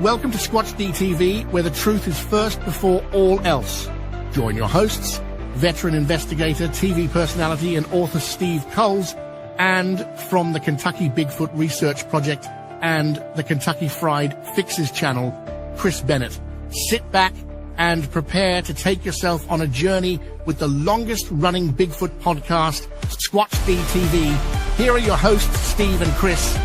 Welcome to Squatch-D TV, where the truth is first before all else. Join your hosts, veteran investigator, TV personality, and author Steve Coles, and from the Kentucky Bigfoot Research Project and the Kentucky Fried Fixes channel, Chris Bennett. Sit back and prepare to take yourself on a journey with the longest-running Bigfoot podcast, Squatch-D TV. Here are your hosts, Steve and Chris.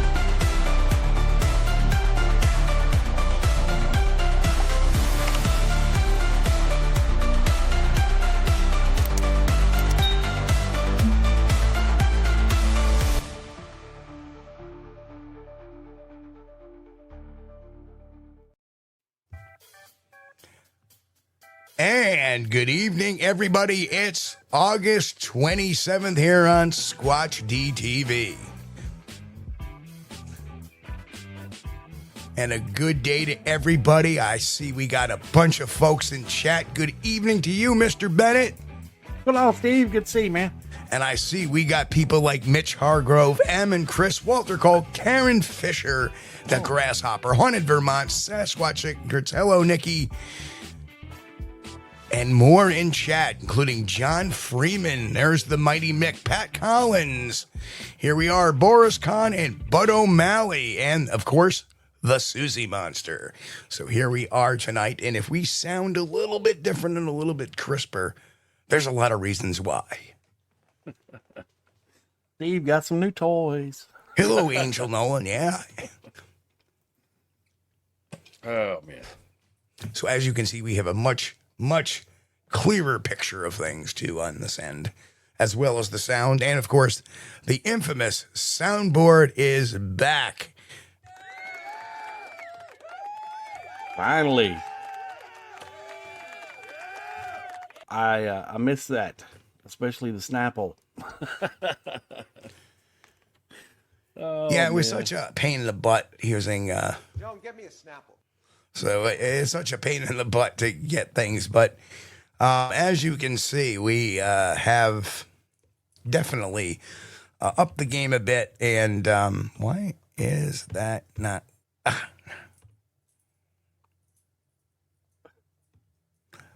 And good evening, everybody. It's August 27th here on Squatch-D TV. And a good day to everybody. I see we got a bunch of folks in chat. Good evening to you, Mr. Bennett. Hello, Steve. Good to see you, man. And I see we got people like Mitch Hargrove, M and Chris Walter Cole, Karen Fisher, the Grasshopper, Haunted Vermont, Sasquatch, hello, Nikki. And more in chat, including John Freeman. There's the mighty Mick, Pat Collins. Here we are, Boris Kahn and Bud O'Malley. And, of course, the Susie Monster. So here we are tonight. And if we sound a little bit different and a little bit crisper, there's a lot of reasons why. Steve got some new toys. Hello, Angel Nolan. Yeah. Oh, man. So as you can see, we have a much clearer picture of things too on this end, as well as the sound. And of course, the infamous soundboard is back. Finally. I miss that, especially the Snapple. Yeah, it was such a pain in the butt using Don't get me a Snapple. So it's such a pain in the butt to get things. But as you can see, we have definitely upped the game a bit. And why is that not?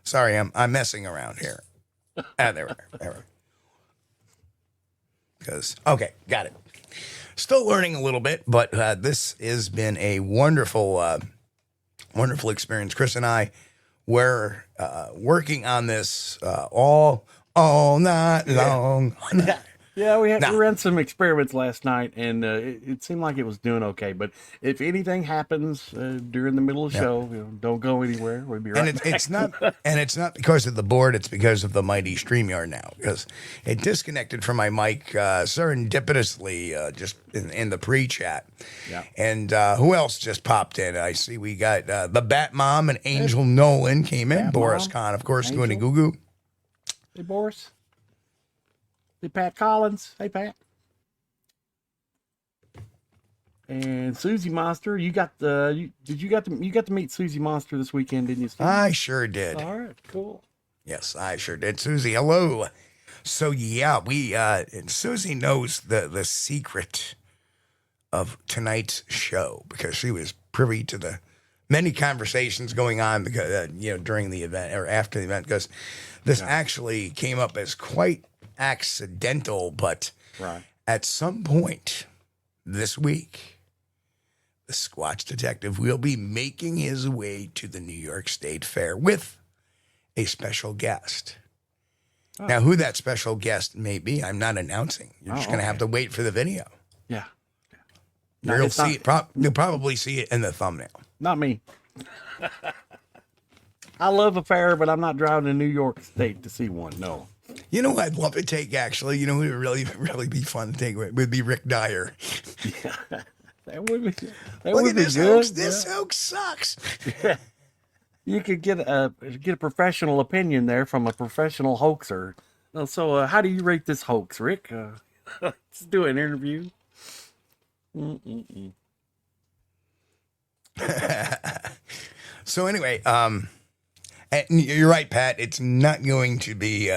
Sorry, I'm messing around here. There we are. Because, okay, got it. Still learning a little bit, but this has been a wonderful experience. Chris and I were working on this all night long. Yeah, we ran some experiments last night, and it seemed like it was doing okay. But if anything happens during the middle of the show, don't go anywhere. We'll be right back. It's not because of the board. It's because of the mighty StreamYard now, because it disconnected from my mic serendipitously just in the pre-chat. Yeah. And who else just popped in? I see we got the Bat Mom and Angel Nolan came in. Bat Boris Mom, Kahn, of course, Angel. going to Goo. Hey, Boris. Hey, Pat Collins. Hey, Pat. And Susie Monster, you got to meet Susie Monster this weekend, didn't you, Steve? I sure did. All right, cool. Yes, I sure did. Susie, hello. So yeah, and Susie knows the secret of tonight's show because she was privy to the many conversations going on because during the event or after the event, because this actually came up as quite accidental, but at some point this week, the Squatch Detective will be making his way to the New York State Fair with a special guest. Oh. Now, who that special guest may be, I'm not announcing. You're just going to have to wait for the video. Yeah. You'll see it. You'll probably see it in the thumbnail. Not me. I love a fair, but I'm not driving to New York State to see one. No. You know who I'd love to take, actually? You know who would really be fun to take would be Rick Dyer. Yeah, that would be this good. Hoax, this hoax sucks. Yeah. You could get a professional opinion there from a professional hoaxer. So how do you rate this hoax, Rick? Let's do an interview. So anyway, and you're right, Pat. It's not going to be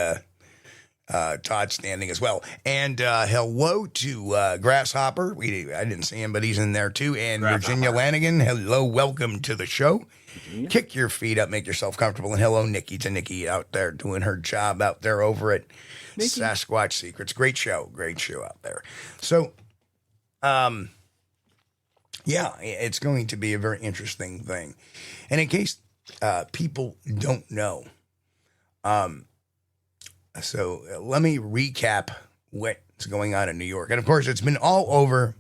Todd standing as well. And hello to Grasshopper. I didn't see him, but he's in there too. And Virginia Lanigan, hello, welcome to the show. Virginia. Kick your feet up, make yourself comfortable. And hello, Nikki out there doing her job out there over at Sasquatch Secrets. Great show out there. So, yeah, it's going to be a very interesting thing. And in case people don't know, so let me recap what's going on in New York. And of course, it's been all over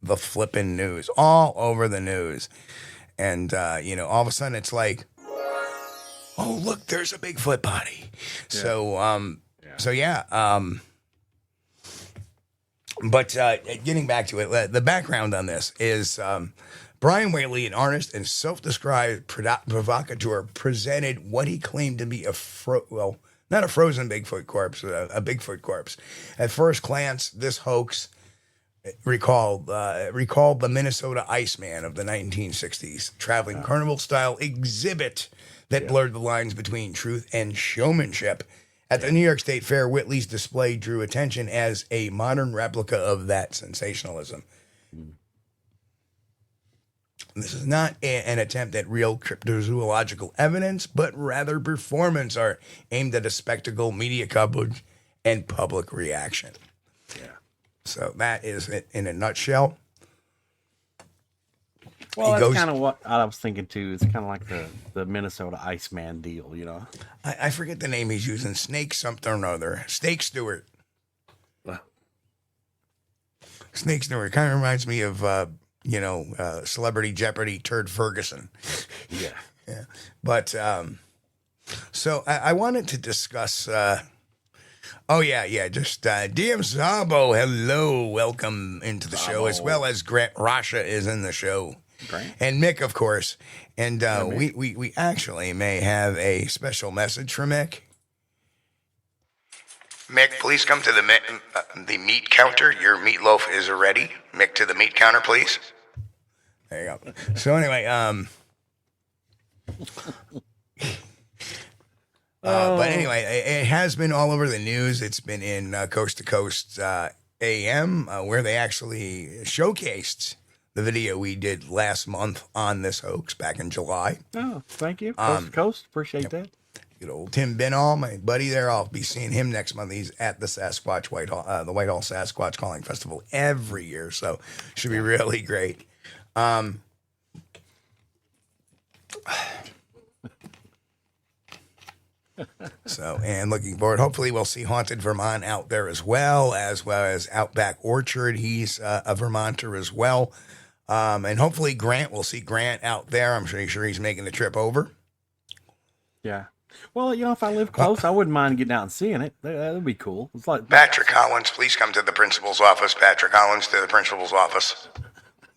the flippin' news, all over the news. And, all of a sudden it's like, oh, look, there's a Bigfoot body. Yeah. But getting back to it, the background on this is Brian Whaley, an artist and self-described provocateur, presented what he claimed to be not a frozen Bigfoot corpse, a Bigfoot corpse. At first glance, this hoax recalled the Minnesota Iceman of the 1960s, traveling carnival-style exhibit that blurred the lines between truth and showmanship. At the New York State Fair, Whitley's display drew attention as a modern replica of that sensationalism. This is not an attempt at real cryptozoological evidence, but rather performance art aimed at a spectacle, media coverage, and public reaction. Yeah. So that is it in a nutshell. Well, that's kind of what I was thinking too. It's kind of like the Minnesota Iceman deal, I forget the name he's using. Snake something or other. Snake Stewart. Snake Stewart kind of reminds me of, Celebrity Jeopardy Turd Ferguson. Yeah. Yeah. But, so I wanted to discuss, just DM Zabo, hello, welcome into the show, as well as Grant Rasha is in the show. Great. And Mick, of course. And we actually may have a special message for Mick. Mick, please come to the meat counter. Your meatloaf is ready. Mick, to the meat counter, please. There you go. So anyway, but anyway, it has been all over the news. It's been in Coast to Coast AM, where they actually showcased the video we did last month on this hoax back in July. Oh, thank you. Coast to Coast. Appreciate that. Good old Tim Binall, my buddy there. I'll be seeing him next month. He's at the Sasquatch the Whitehall Sasquatch Calling Festival every year, so should be really great. And looking forward. Hopefully, we'll see Haunted Vermont out there as well as Outback Orchard. He's a Vermonter as well. And hopefully Grant, we'll see Grant out there. I'm sure he's making the trip over. Yeah. Well, if I live close, I wouldn't mind getting out and seeing it. That'd be cool. It's like Patrick Collins, please come to the principal's office. Patrick Collins to the principal's office.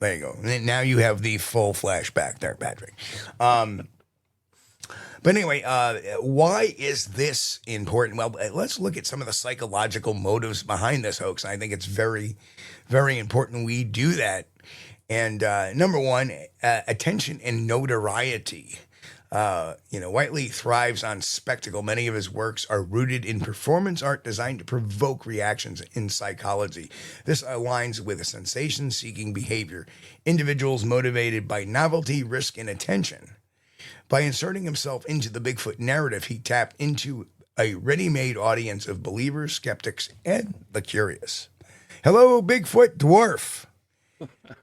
There you go. Now you have the full flashback there, Patrick. But anyway, why is this important? Well, let's look at some of the psychological motives behind this hoax. I think it's very, very important we do that. And number one, attention and notoriety. Whiteley thrives on spectacle. Many of his works are rooted in performance art designed to provoke reactions in psychology. This aligns with a sensation-seeking behavior. Individuals motivated by novelty, risk, and attention. By inserting himself into the Bigfoot narrative, he tapped into a ready-made audience of believers, skeptics, and the curious. Hello, Bigfoot Dwarf.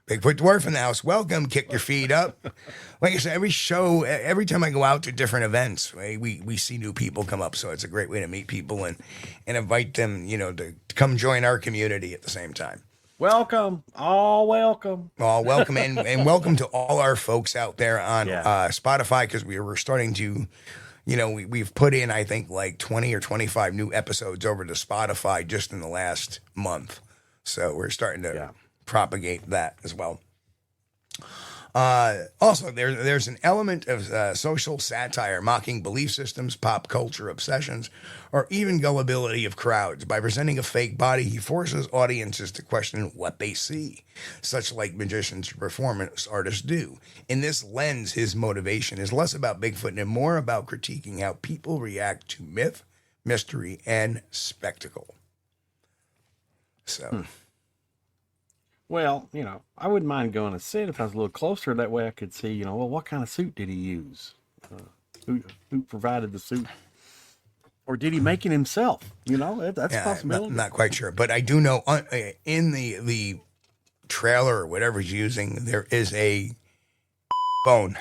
Bigfoot Dwarf in the house. Welcome. Kick your feet up. Like I said, every time I go out to different events, we see new people come up. So it's a great way to meet people and invite them, to come join our community at the same time. Welcome. All welcome. All welcome. And welcome to all our folks out there on Spotify, because we were starting to, we've put in, I think, like 20 or 25 new episodes over to Spotify just in the last month. So we're starting to propagate that as well. Also, there's an element of social satire, mocking belief systems, pop culture obsessions, or even gullibility of crowds. By presenting a fake body, he forces audiences to question what they see, such like magicians or performance artists do. In this lens, his motivation is less about Bigfoot and more about critiquing how people react to myth, mystery, and spectacle. So, Well, I wouldn't mind going to sit if I was a little closer. That way I could see, well, what kind of suit did he use? Who provided the suit? Or did he make it himself? That's a possibility. not quite sure. But I do know in the trailer or whatever he's using, there is a bone.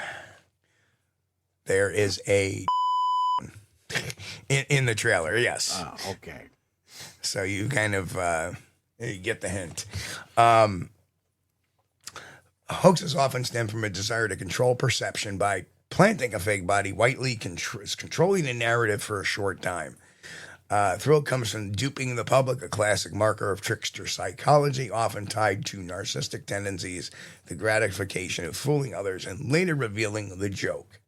There is a in the trailer, yes. Oh, okay. So you kind of you get the hint. Hoaxes often stem from a desire to control perception by planting a fake body. Whiteley is controlling the narrative for a short time. Thrill comes from duping the public, a classic marker of trickster psychology, often tied to narcissistic tendencies, the gratification of fooling others, and later revealing the joke.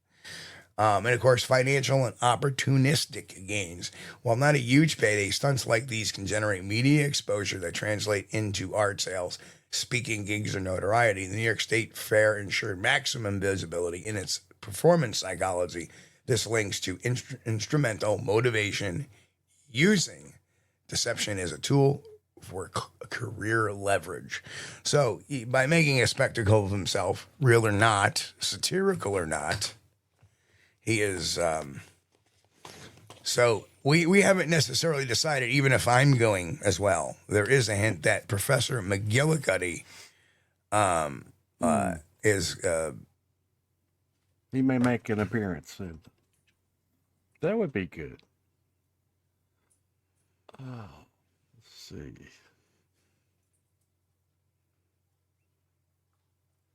And of course, financial and opportunistic gains. While not a huge payday, stunts like these can generate media exposure that translate into art sales, speaking gigs, or notoriety. The New York State Fair ensured maximum visibility in its performance psychology. This links to instrumental motivation, using deception as a tool for career leverage. So by making a spectacle of himself, real or not, satirical or not, he is, so we haven't necessarily decided, even if I'm going as well. There is a hint that Professor McGillicuddy is... he may make an appearance soon. That would be good. Oh, let's see.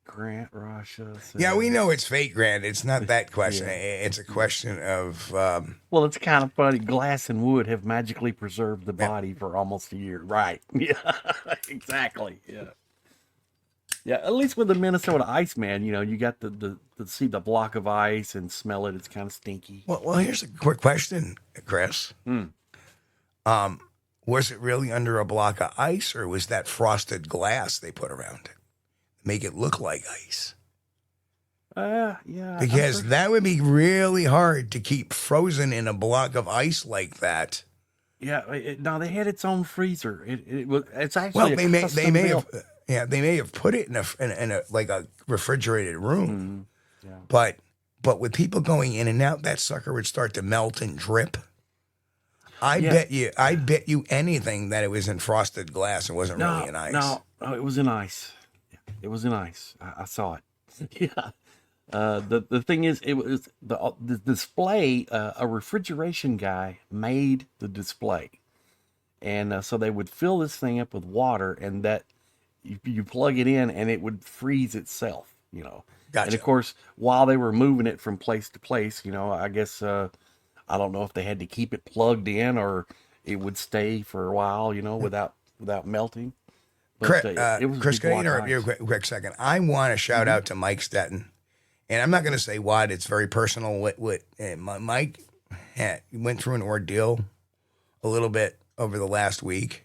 Grant, Russia. Yeah, we know it's fake, Grant. It's not that question. Yeah. It's a question of... well, it's kind of funny. Glass and wood have magically preserved the body for almost a year. Right. Yeah, exactly. Yeah. Yeah, at least with the Minnesota Iceman, you got to see the block of ice and smell it. It's kind of stinky. Well, here's a quick question, Chris. Was it really under a block of ice, or was that frosted glass they put around it? Make it look like ice. Yeah. Because that would be really hard to keep frozen in a block of ice like that. Yeah, no, they had its own freezer. It's actually they may have put it in a like a refrigerated room. Mm-hmm. Yeah. But with people going in and out, that sucker would start to melt and drip. I bet you anything that it was in frosted glass. It wasn't really in ice. No, it was in ice. It was in ice. I saw it. Yeah. The thing is, it was the display. A refrigeration guy made the display, and so they would fill this thing up with water, and that you plug it in, and it would freeze itself. Gotcha. And of course, while they were moving it from place to place, I guess I don't know if they had to keep it plugged in or it would stay for a while, without melting. Chris, can I interrupt you a quick second? I want to shout out to Mike Stetton. And I'm not going to say what. It's very personal. Mike went through an ordeal a little bit over the last week.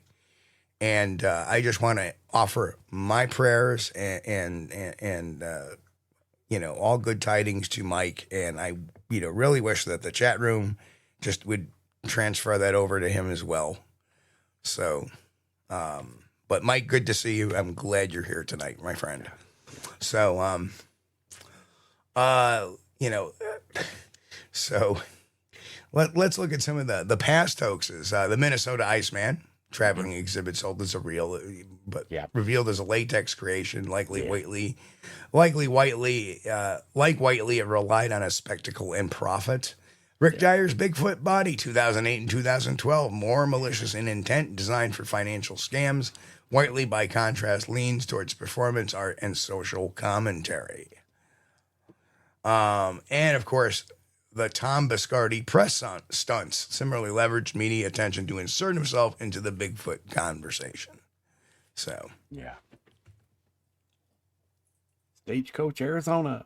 And I just want to offer my prayers and all good tidings to Mike. And I, really wish that the chat room just would transfer that over to him as well. So, but Mike, good to see you. I'm glad you're here tonight, my friend. So, so let's look at some of the past hoaxes. The Minnesota Iceman traveling exhibit sold as a real, but revealed as a latex creation, like Whiteley, it relied on a spectacle and profit. Rick Dyer's Bigfoot body, 2008 and 2012, more malicious in intent, designed for financial scams. Whiteley, by contrast, leans towards performance art and social commentary. And of course, the Tom Biscardi press stunts similarly leveraged media attention to insert himself into the Bigfoot conversation. So, yeah. Stagecoach, Arizona.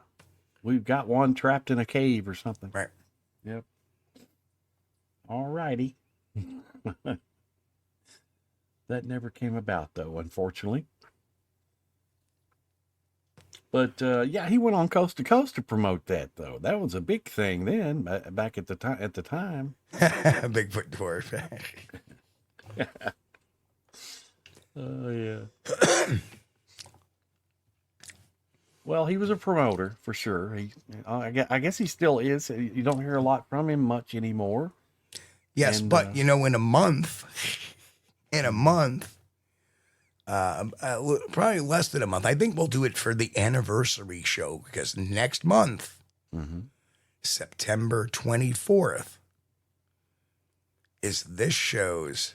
We've got one trapped in a cave or something. Right. Yep. All righty. That never came about, though, unfortunately. But yeah, he went on coast to coast to promote that, though. That was a big thing then, back at the time. Bigfoot dwarf. Oh yeah. Well, he was a promoter for sure. I guess he still is. You don't hear a lot from him much anymore. Yes, And, but in a month, probably less than a month. I think we'll do it for the anniversary show because next month, September 24th, is this show's,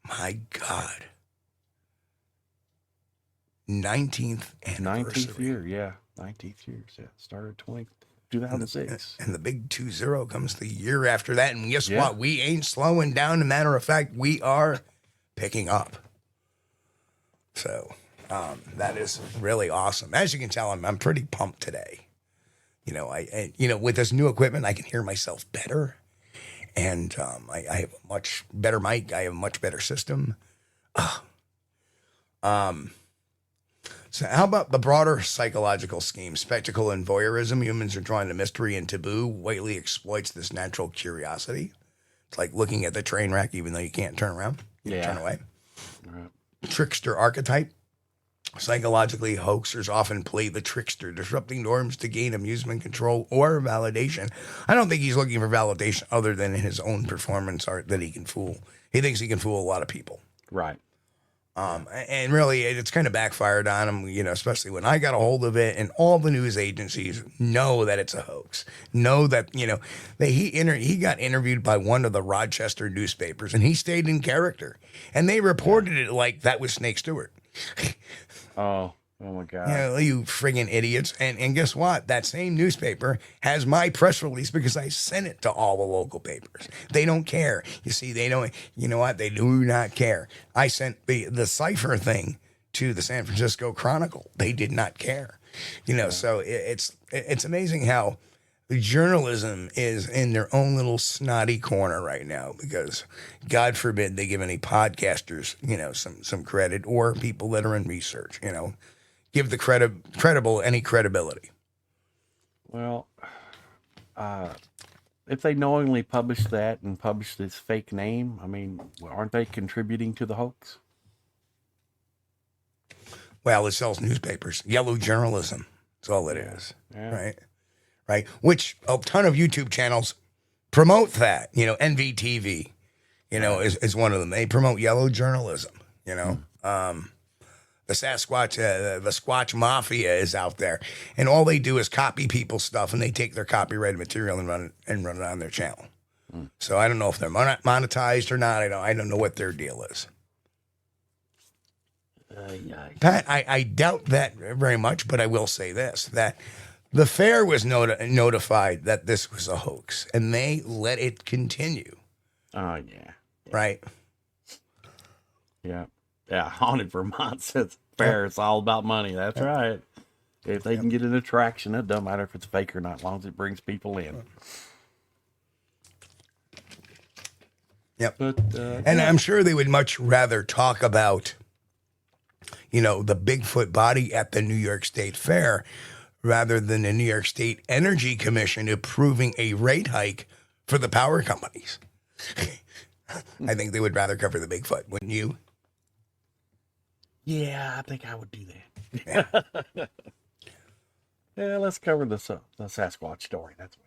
my God, 19th anniversary. 19th year, yeah. 19th year. Yeah. Started 2006. And the big 20 comes the year after that. And guess what? We ain't slowing down. As a matter of fact, we are picking up. So that is really awesome. As you can tell, I'm pretty pumped today. With this new equipment, I can hear myself better. And I have a much better mic. I have a much better system. So how about the broader psychological scheme? Spectacle and voyeurism. Humans are drawn to mystery and taboo. Whately exploits this natural curiosity. It's like looking at the train wreck, even though you can't turn around. You can turn away. Right. Trickster archetype. Psychologically, hoaxers often play the trickster, disrupting norms to gain amusement, control, or validation. I don't think he's looking for validation other than in his own performance art that he can fool. He thinks he can fool a lot of people. Right. And really, it's kind of backfired on him, especially when I got a hold of it, and all the news agencies know that it's a hoax. Know that, that he got interviewed by one of the Rochester newspapers, and he stayed in character. And they reported it like that was Snake Stewart. Oh my God. You friggin' idiots. And guess what? That same newspaper has my press release because I sent it to all the local papers. They don't care. You see, they don't, you know what? They do not care. I sent the cipher thing to the San Francisco Chronicle. They did not care. So it's amazing how the journalism is in their own little snotty corner right now because God forbid they give any podcasters, some credit or people that are in research, give the credible any credibility. Well, if they knowingly publish that and publish this fake name, I mean, aren't they contributing to the hoax? Well, it sells newspapers, yellow journalism. That's all it is, Yeah. right? Which a ton of YouTube channels promote that. NVTV, is one of them. They promote yellow journalism. The Sasquatch, the Squatch Mafia is out there, and all they do is copy people's stuff, and they take their copyrighted material and run it on their channel. So I don't know if they're monetized or not. I don't know what their deal is. Pat, I doubt that very much, but I will say this: that the fair was notified that this was a hoax, and they let it continue. Oh yeah. Right. Yeah. Yeah, Haunted Vermont says fair. It's all about money. That's right. If they can get an attraction, it doesn't matter if it's fake or not, as long as it brings people in. Yep. But and I'm sure they would much rather talk about, the Bigfoot body at the New York State Fair rather than the New York State Energy Commission approving a rate hike for the power companies. I think they would rather cover the Bigfoot, wouldn't you? yeah, I think I would do that. Yeah. Yeah, let's cover the Sasquatch story. That's what.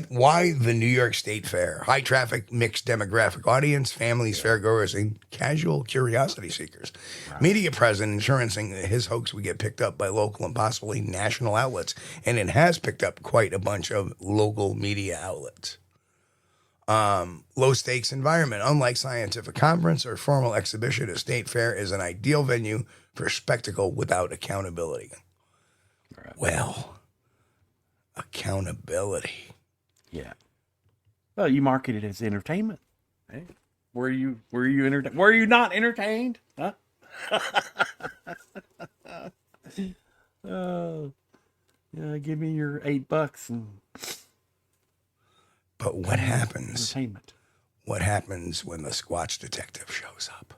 Why the New York State Fair? High traffic, mixed demographic audience, families, fairgoers, and casual curiosity seekers. Right. Media present ensuring that his hoax would get picked up by local and possibly national outlets, and it has picked up quite a bunch of local media outlets. Low stakes environment. Unlike scientific conference or formal exhibition, a state fair is an ideal venue for spectacle without accountability. Right. Well, accountability. Yeah. Well, you market it as entertainment. Hey, were you entertained? Were you not entertained? Huh? Yeah, give me your $8 and. But what happens? Entertainment. What happens when the Squatch detective shows up?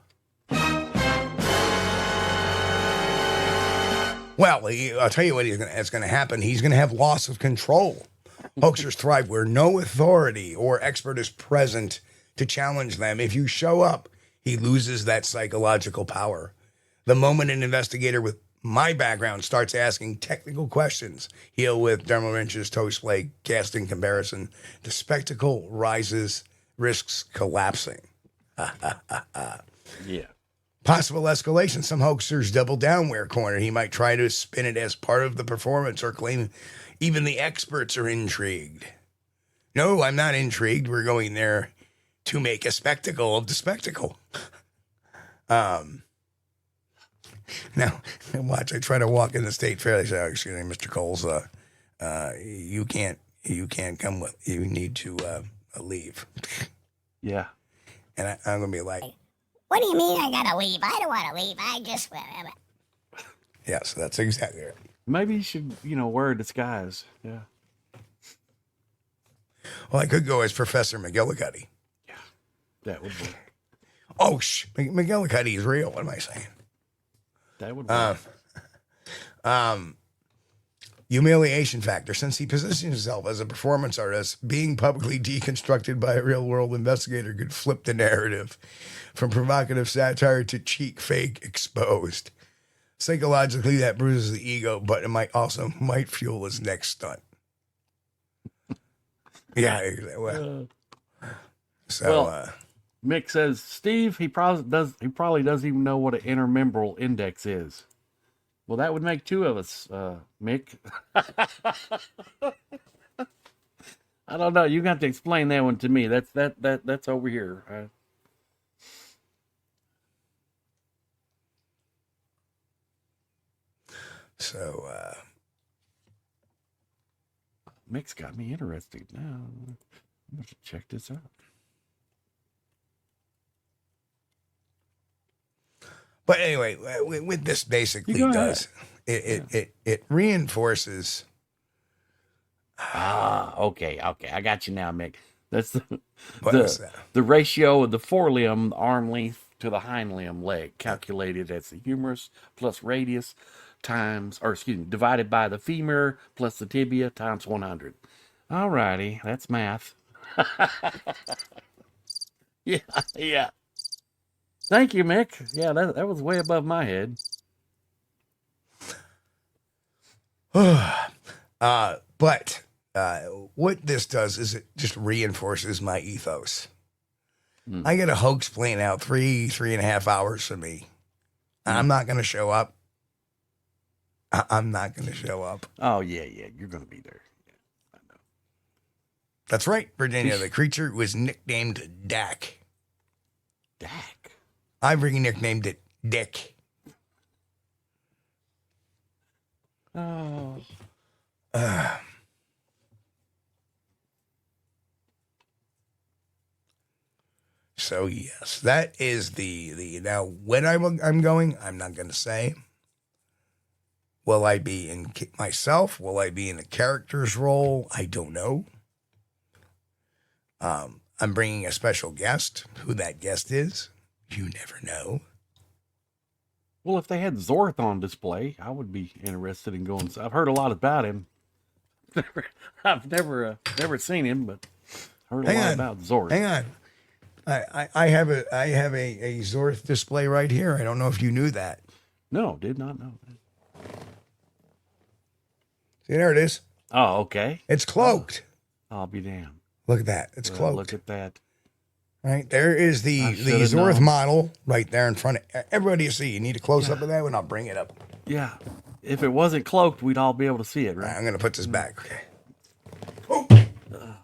Well, I'll tell you what is going to happen. He's going to have loss of control. Hoaxers thrive where no authority or expert is present to challenge them. If you show up, he loses that psychological power. The moment an investigator with my background starts asking technical questions, heel width, dermal wrenches, toe splay, casting comparison, the spectacle rises, risks collapsing. Yeah. Possible escalation. Some hoaxers double down where cornered. He might try to spin it as part of the performance or claim even the experts are intrigued. No, I'm not intrigued. We're going there to make a spectacle of the spectacle. Now, watch. I try to walk in the state fair. They say, oh, "Excuse me, Mr. Coles, you can't come with. You need to leave." Yeah. And I'm gonna be like, "What do you mean I gotta leave? I don't want to leave. I just..." Yes, that's exactly right. Maybe you should, wear a disguise. Yeah. Well, I could go as Professor McGillicuddy. Yeah, that would work. Oh, McGillicuddy is real. What am I saying? That would work. Humiliation factor. Since he positions himself as a performance artist, being publicly deconstructed by a real-world investigator could flip the narrative from provocative satire to cheek fake exposed. Psychologically, that bruises the ego, but it might fuel his next stunt. Yeah. Well, Mick says, Steve, he probably doesn't even know what an intermembral index is. Well, that would make two of us, Mick. I don't know. You got to explain that one to me. That's over here. Mick's got me interested now. I'm going to check this out. But anyway, with this basically does it reinforces. Okay. I got you now, Mick. That's the ratio of the forelimb arm length to the hind limb leg, calculated as the humerus plus radius divided by the femur plus the tibia times 100. All righty, that's math. Yeah. Thank you, Mick. Yeah, that was way above my head. But what this does is it just reinforces my ethos. I get a hoax playing out 3.5 hours for me. I'm not going to show up. I'm not going to show up. Oh, yeah. You're going to be there. Yeah, I know. That's right, Virginia. The creature was nicknamed Dak. Dak? I've nicknamed it Dick. Oh. So yes, that is the now when I'm going, I'm not going to say. Will I be in myself? Will I be in a character's role? I don't know. I'm bringing a special guest. Who that guest is, you never know. Well, if they had Zorth on display, I would be interested in going. I've heard a lot about him. I've never seen him, but heard a lot about Zorth. Hang on. I have a Zorth display right here. I don't know if you knew that. No, did not know that. See, there it is. Oh, okay. It's cloaked. I'll be damned. Look at that. It's cloaked. Look at that. Right there is the Zorth model right there in front of everybody. You see, you need a close up of that one. I'll bring it up. Yeah, if it wasn't cloaked, we'd all be able to see it, right? I'm gonna put this back. Okay.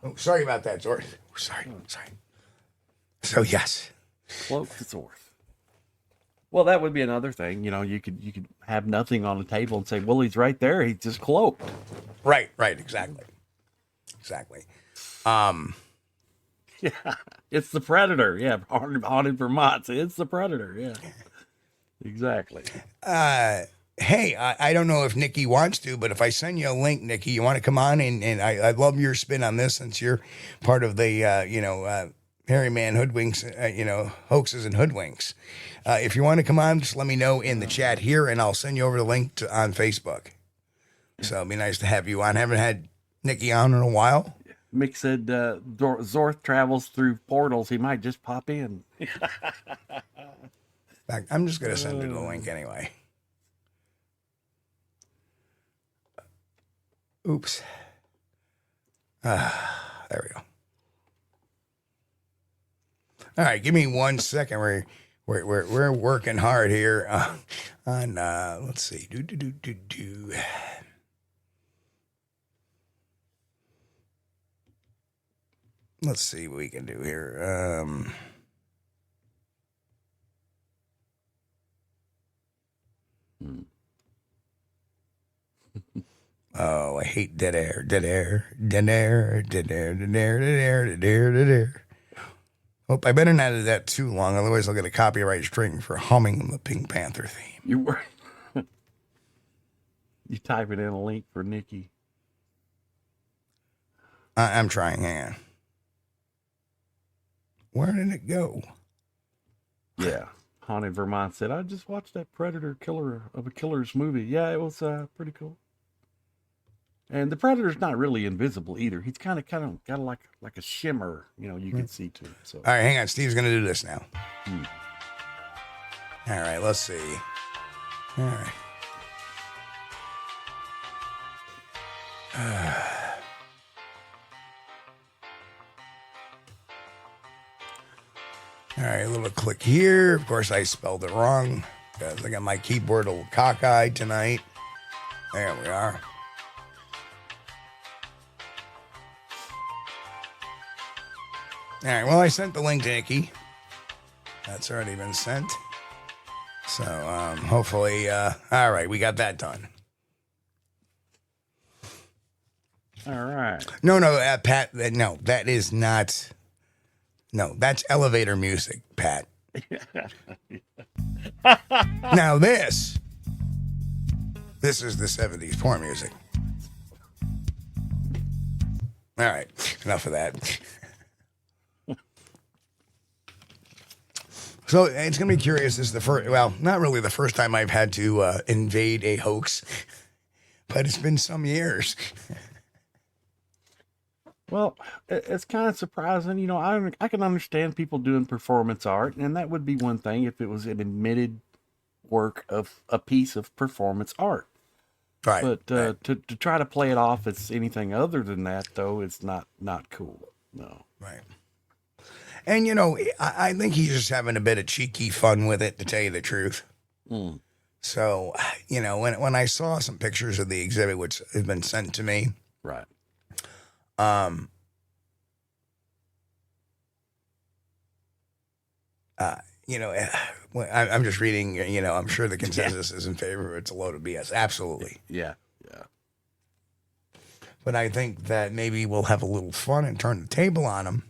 Oh, sorry about that, Zorth. Sorry. So yes, cloaked Zorth. Well, that would be another thing. You could have nothing on the table and say, well, he's right there. He's just cloaked. Right. Exactly. Yeah, it's the Predator. Yeah, haunted Vermont. It's the Predator. Yeah, exactly. Hey, I don't know if Nikki wants to, but if I send you a link, Nikki, you want to come on and I'd love your spin on this since you're part of the hairy man hoodwinks, hoaxes and hoodwinks. If you want to come on, just let me know in the chat here, and I'll send you over the link on Facebook. So it'd be nice to have you on. Haven't had Nikki on in a while. Mick said Zorth travels through portals. He might just pop in. In fact, I'm just going to send her the link anyway. Oops. There we go. All right, give me 1 second. We're working hard here on let's see. Let's see what we can do here. Oh, I hate dead air, dead air, dead air, dead air, dead air, dead air, dead air, dead air. Hope I better not do that too long, otherwise I'll get a copyright string for humming the Pink Panther theme. You were you typing in a link for Nikki. I'm trying. Hang on. Where did it go? Yeah. Haunted Vermont said, I just watched that Predator Killer of a Killer's movie. Yeah, it was pretty cool. And the Predator's not really invisible either. He's kind of got like a shimmer, you can see too. So. All right, hang on. Steve's going to do this now. All right, let's see. All right. All right, a little click here. Of course, I spelled it wrong because I got my keyboard a little cockeyed tonight. There we are. All right, well, I sent the link to Nikki. That's already been sent. So, hopefully, all right, we got that done. All right. No, Pat, no, that is not, no, that's elevator music, Pat. Now this is the 70s porn music. All right, enough of that. So it's going to be curious. This is the first, well, not really the first time I've had to invade a hoax, but it's been some years. Well, it's kind of surprising. I can understand people doing performance art, and that would be one thing if it was an admitted work of a piece of performance art. Right. But to try to play it off as anything other than that, though, it's not cool. No. Right. And, I think he's just having a bit of cheeky fun with it, to tell you the truth. So, when I saw some pictures of the exhibit, which has been sent to me. Right. I'm just reading, I'm sure the consensus is in favor of it's a load of BS. Absolutely. Yeah. But I think that maybe we'll have a little fun and turn the table on them.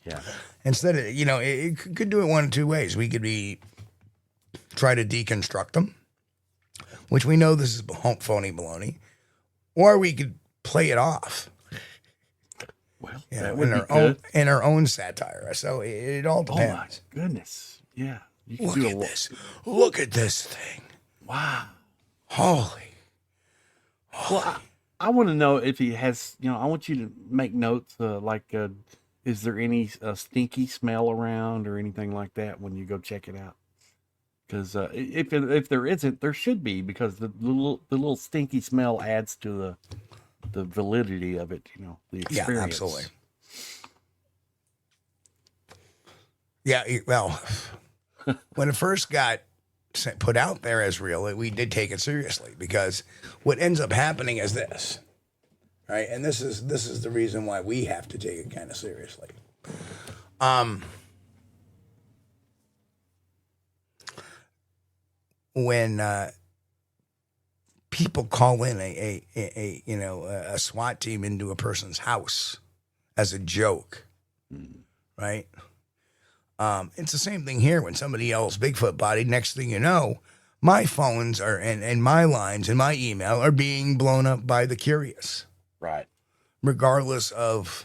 Yeah. Instead of, it could do it one of two ways. We could try to deconstruct them, which we know this is phony baloney, or we could play it off. Well, in our own satire. So it all depends. Oh my goodness. Yeah. You can Look do at this. Look at this thing. Wow. Holy. Well, I want to know if he has, I want you to make notes, is there any stinky smell around or anything like that when you go check it out? Because if there isn't, there should be, because the little stinky smell adds to the validity of it, the experience. Yeah, absolutely. Yeah, well, when it first got put out there as real, we did take it seriously, because what ends up happening is this, right? And this is the reason why we have to take it kind of seriously. When people call in a SWAT team into a person's house as a joke, right? It's the same thing here. When somebody yells Bigfoot body, next thing you know, my phones are and my lines and my email are being blown up by the curious. Right. Regardless of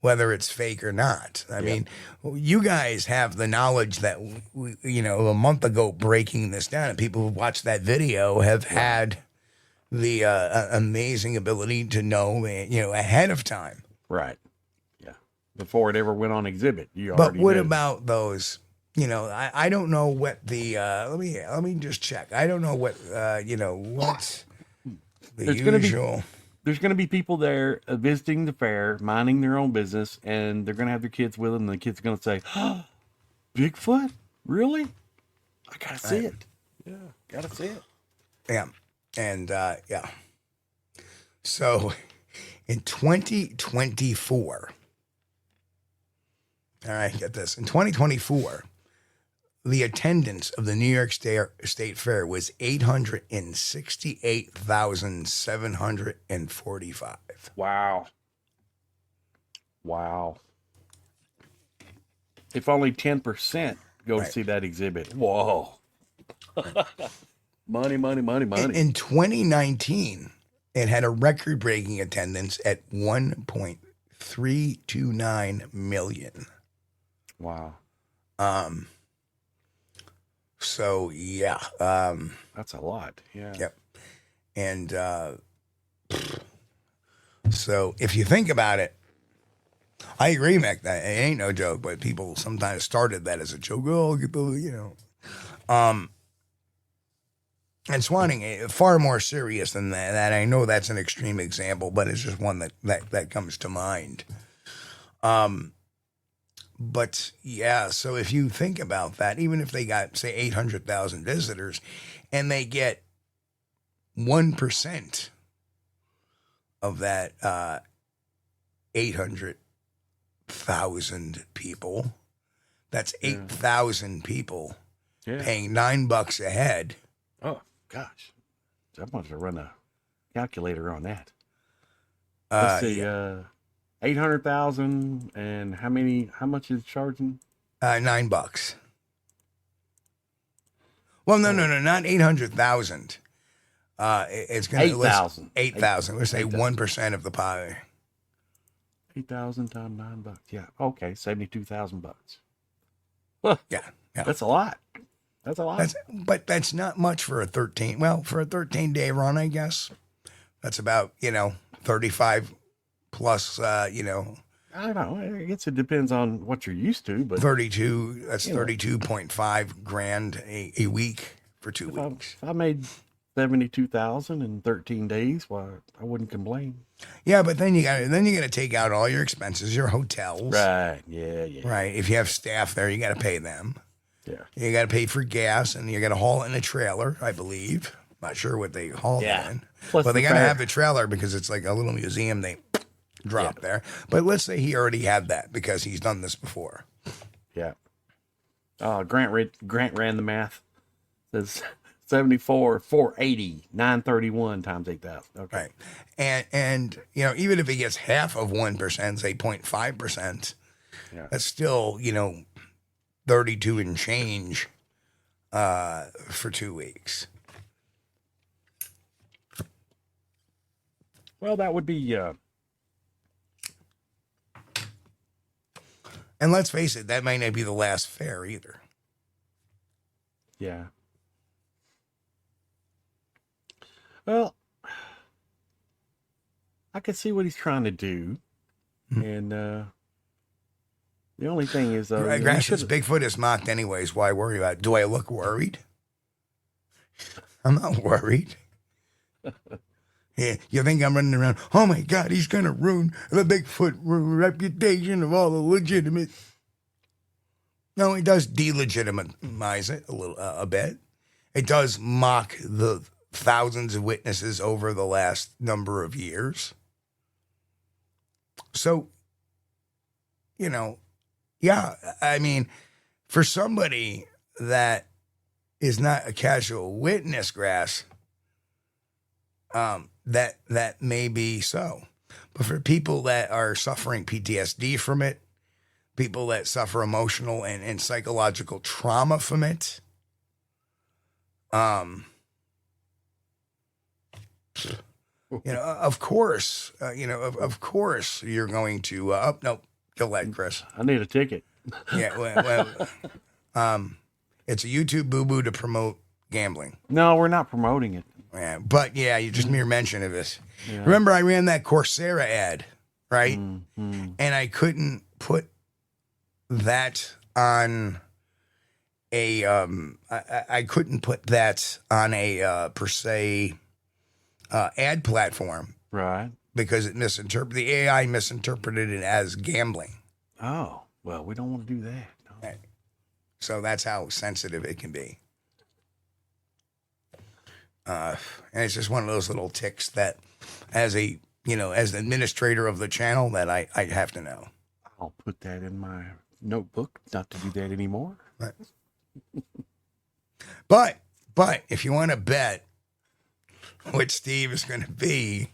whether it's fake or not. I mean, you guys have the knowledge that, a month ago breaking this down, and people who watched that video have had the amazing ability to know, ahead of time. Right. Yeah. Before it ever went on exhibit, you But already what knew. about those? I don't know what the let me just check. I don't know what what's the There's gonna be- usual. There's going to be people there visiting the fair, minding their own business, and they're going to have their kids with them. And the kids are going to say, oh, Bigfoot? Really? I got to see it. Yeah, got to see it. Yeah. And so in 2024, all right, get this. In 2024, the attendance of the New York State Fair was 868,745. Wow. Wow. If only 10% go to see that exhibit. Whoa. Money. In 2019, it had a record-breaking attendance at 1.329 million. Wow. So yeah, That's a lot. Yeah. yep. And so if you think about it, I agree, Mick. That it ain't no joke, but people sometimes started that as a joke. Oh, get the. And Swanning, far more serious than that. I know that's an extreme example, but it's just one that comes to mind. But yeah, so if you think about that, even if they got, say, 800,000 visitors and they get 1% of that 800,000 people, that's 8,000 people paying $9 a head. Oh, gosh. I'm going to run a calculator on that. Let's see. 800,000 and how much is it charging? $9. Well, no, not 800,000. It's going to 8,000. 8,000. Let's say 1% of the pie. 8,000 times $9. Yeah. Okay. $72,000. Yeah. That's a lot. That's a lot. But that's not much for a 13. Well, for a 13-day run, I guess that's about 35 plus. I don't know. I guess it depends on what you're used to, but 32. That's 32.5 grand a week for 2 weeks. If I made 72,000 in 13 days, well, I wouldn't complain. Yeah, but then you got to take out all your expenses, your hotels. Right. Yeah. Right. If you have staff there, you got to pay them. Yeah. You got to pay for gas, and you got to haul it in a trailer, I believe. Not sure what they haul it in. Plus but they the got to fair. have the trailer because it's like a little museum they drop there. But let's say he already had that because he's done this before. Yeah. Grant ran the math. Says 74, 480, 931 times 8,000. Okay. Right. And even if he gets half of 1%, say 0.5%, that's still, 32 and change for 2 weeks. Well, that would be And let's face it, that might not be the last fair either. yeah. Well, I could see what he's trying to do. And the only thing is Grass says Bigfoot is mocked anyways. Why worry about it? Do I look worried? I'm not worried. Yeah, you think I'm running around, oh my God, he's going to ruin the Bigfoot reputation of all the legitimate. No, it does delegitimize it a bit. It does mock the thousands of witnesses over the last number of years. So, yeah, I mean, for somebody that is not a casual witness, Grass, that may be so. But for people that are suffering PTSD from it, people that suffer emotional and psychological trauma from it, of course, of course you're going to, nope, Go ahead, Chris. I need a ticket. Yeah, it's a YouTube boo-boo to promote gambling. No, we're not promoting it. Yeah, but yeah, you just mere mention of this. Yeah. Remember, I ran that Coursera ad, right? Mm-hmm. And I couldn't put that on a I couldn't put that on a per se ad platform, Right. because the AI misinterpreted it as gambling. Oh, well, we don't want to do that. No. Right. So that's how sensitive it can be. And it's just one of those little ticks that, as an administrator of the channel, that I have to know. I'll put that in my notebook not to do that anymore. Right. But if you want to bet what Steve is going to be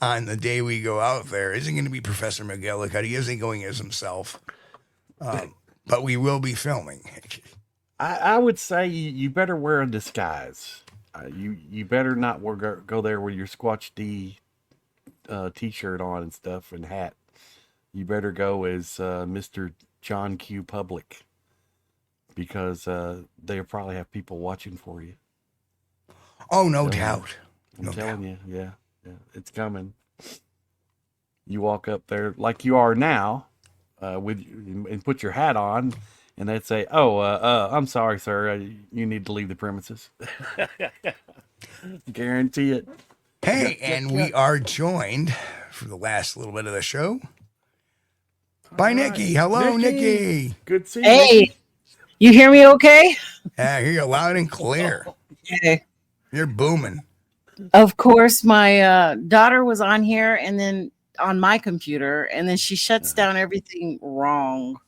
on the day we go out there, isn't going to be Professor McGillicuddy. He isn't going as himself. But we will be filming. I would say you better wear a disguise. You better not go there with your Squatch-D t-shirt on and stuff and hat. You better go as Mr. John Q. Public, because they'll probably have people watching for you. Oh, no doubt. I'm telling you, yeah, it's coming. You walk up there like you are now, and put your hat on, and they'd say, "Oh, I'm sorry, sir. You need to leave the premises." Guarantee it. Hey, and we are joined for the last little bit of the show by Nikki. Hello, Nikki. Good to see you. Hey, Nikki. you hear me okay? I hear you loud and clear. Okay. You're booming. Of course, my daughter was on here and then on my computer, and then she shuts down everything wrong.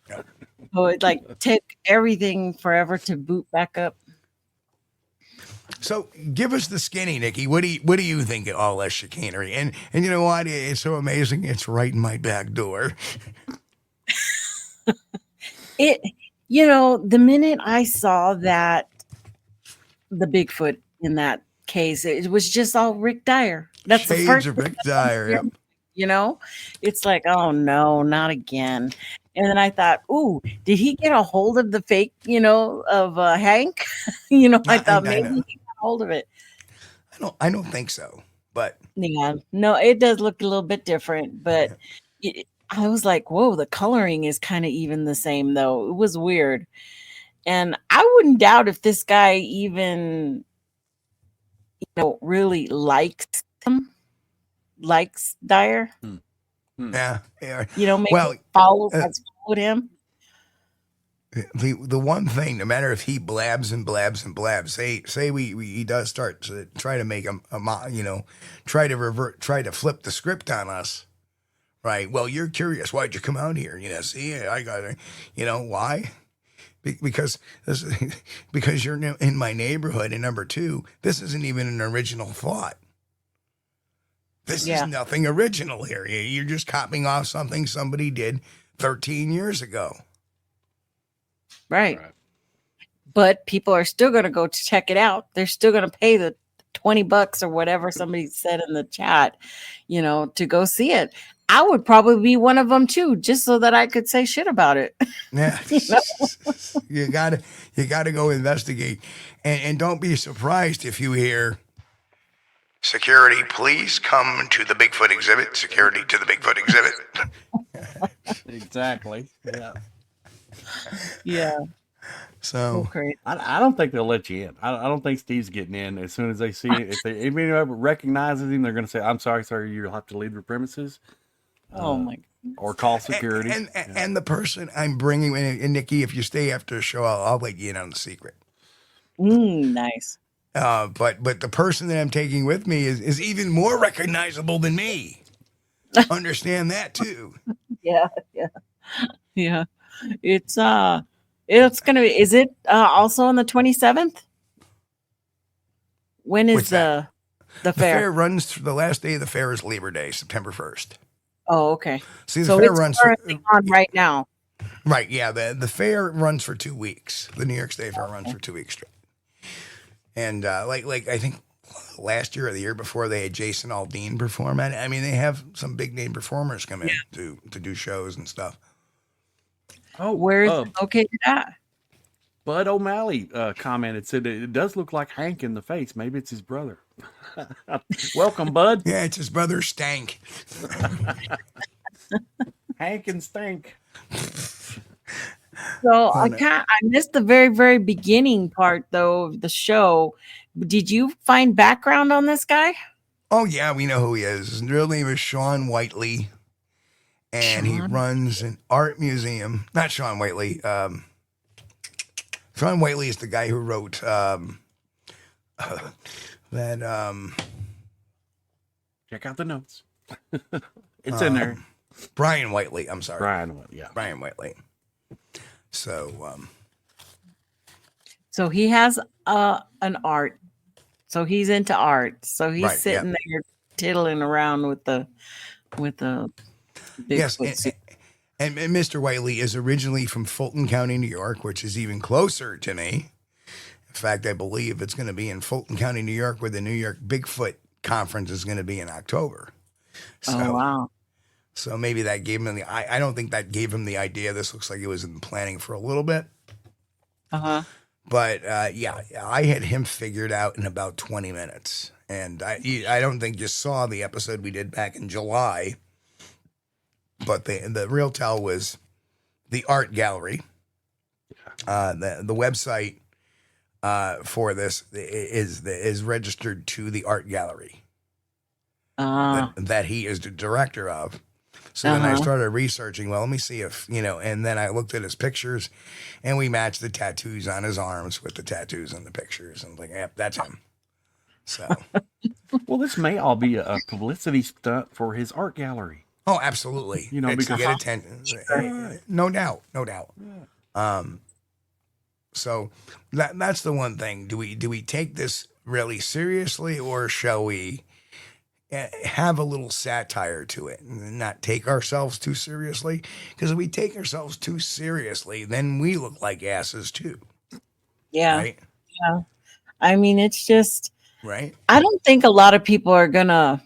Yep. So it took everything forever to boot back up. So give us the skinny, Nikki. What do you think of all that chicanery? And you know what? It's so amazing. It's right in my back door. The minute I saw that the Bigfoot in that case, it was just all Rick Dyer. That's Shades the first of Rick Dyer. Yep. It's like, oh no, not again. And then I thought, ooh, did he get a hold of the fake, of Hank? I thought maybe he got a hold of it. I don't think so, but Yeah, no, it does look a little bit different, but I was like, whoa, the coloring is kind of even the same though. It was weird. And I wouldn't doubt if this guy even, really likes Dyer. yeah. Maybe has followed him. The one thing, no matter if he blabs and blabs and blabs, say he does start to try to make try to flip the script on us, right? Well, you're curious. Why'd you come out here? See, I got it. Why? Because you're in my neighborhood. And number two, this isn't even an original thought. This is nothing original here. You're just copying off something somebody did 13 years ago. Right. But people are still going to go check it out. They're still going to pay the $20 or whatever somebody said in the chat, to go see it. I would probably be one of them too, just so that I could say shit about it. Yeah. You gotta go investigate. And don't be surprised if you hear, "Security, please come to the Bigfoot exhibit. Security to the Bigfoot exhibit." Exactly. Yeah. Yeah. So great. I don't think they'll let you in. I don't think Steve's getting in as soon as they see it. If anyone recognizes him, they're going to say, "I'm sorry, sir, you'll have to leave your premises." Oh my God. Or call security. And the person I'm bringing in, and Nikki, if you stay after the show, I'll let you in on the secret. Nice. But the person that I'm taking with me is even more recognizable than me. Understand that too. Yeah. It's gonna be. Is it also on the 27th? When is the fair? The fair runs through the last day of the fair is Labor Day, September 1st. Oh, okay. See, the fair runs on right now. Right, yeah. The fair runs for 2 weeks. The New York State Fair runs for 2 weeks straight. And like I think last year or the year before, they had Jason Aldean perform. And I mean, they have some big name performers come in to do shows and stuff. Oh, Where is it located at? Bud O'Malley commented, said it does look like Hank in the face. Maybe it's his brother. Welcome, Bud. Yeah, it's his brother Stank. Hank and Stank. So I missed the very, very beginning part though of the show. Did you find background on this guy? Oh yeah, we know who he is. His real name is Sean Whiteley, and he runs an art museum. Not Sean Whiteley. Sean Whiteley is the guy who wrote that. Check out the notes. It's in there. Brian Whiteley. I'm sorry. Brian Whiteley. So he has an art. So he's into art. So he's sitting there tiddling around with the Bigfoot. Yes, and Mr. Whiteley is originally from Fulton County, New York, which is even closer to me. In fact, I believe it's going to be in Fulton County, New York, where the New York Bigfoot conference is going to be in October. So, oh wow! So maybe that gave him I don't think that gave him the idea. This looks like it was in planning for a little bit. But I had him figured out in about 20 minutes, and I don't think you saw the episode we did back in July. But the real tell was the art gallery. The website for this is registered to the art gallery that he is the director of. So then I started researching. Well, let me see if and then I looked at his pictures, and we matched the tattoos on his arms with the tattoos in the pictures, and like, yep, that's him. So, well, this may all be a publicity stunt for his art gallery. Oh, absolutely. It's because to get attention. No doubt. Yeah. So that's the one thing. Do we take this really seriously, or shall we have a little satire to it and not take ourselves too seriously? Because if we take ourselves too seriously, then we look like asses too. Yeah. Right? Yeah. I mean, it's just right. I don't think a lot of people are gonna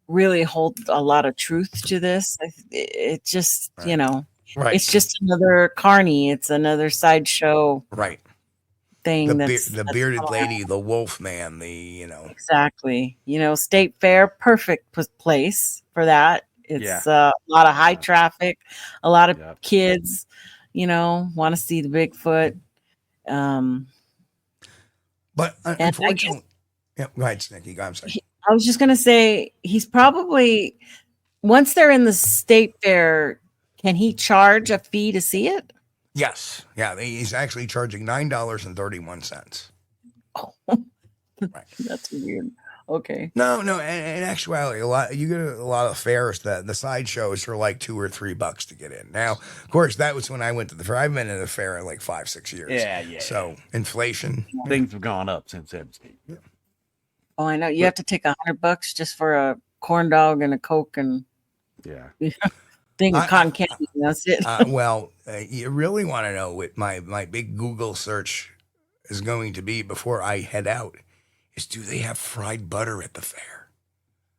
really hold a lot of truth to this. It just, right. It's just another carny. It's another sideshow. Right. Thing the bearded lady, the wolf man, Exactly. State Fair, perfect place for that. It's a lot of high traffic, a lot of kids, want to see the Bigfoot. But unfortunately, go ahead, Snicky. I'm sorry. I was just going to say, he's probably, once they're in the State Fair, can he charge a fee to see it? Yes. Yeah. He's actually charging $9.31. Oh, right. That's weird. Okay. No. In actuality, you get a lot of fairs that the sideshows are like $2 or $3 to get in. Now, of course, that was when I went to the fair. I've been in the fair in like 5-6 years. Yeah. So inflation, things have gone up since then. Yeah. Oh, I know. You have to take $100 just for a corn dog and a Coke and thing of cotton candy. That's it. You really want to know what my big Google search is going to be before I head out is, do they have fried butter at the fair?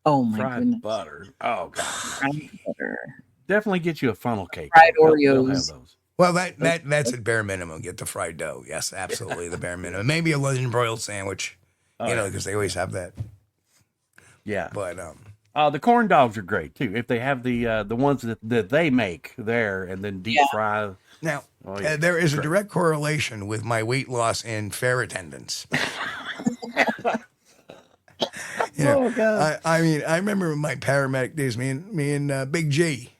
Oh my goodness. Fried butter. Oh god. Fried butter. Definitely get you a funnel cake. Fried Oreos. They'll have those. Well, that's at bare minimum. Get the fried dough. Yes, absolutely, the bare minimum. Maybe a London broiled sandwich. Because they always have that. Yeah. But the corn dogs are great too. If they have the ones that they make there and then deep fry. Now, there is a direct correlation with my weight loss and fair attendance. Oh God! I mean, I remember my paramedic days. Me and Big G.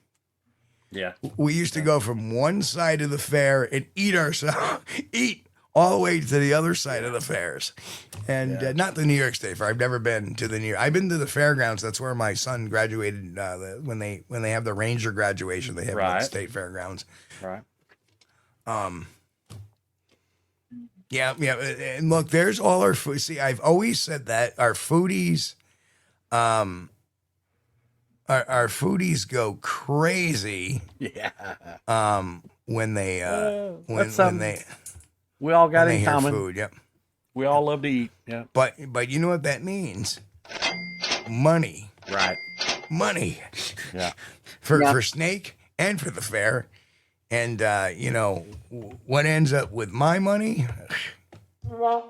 Yeah. We used to go from one side of the fair and eat all the way to the other side of the fairs, and not the New York State Fair. I've never been to the I've been to the fairgrounds. That's where my son graduated. When they have the Ranger graduation, they have the state fairgrounds. Right. Yeah. And look, there's all our food. See, I've always said that our foodies, our foodies go crazy. Yeah. When they we all got in common. Food. Yep. We all love to eat. Yeah. But you know what that means? Money. Right. Money. Yeah. For Snake and for the fair. And, you know, what ends up with my money? I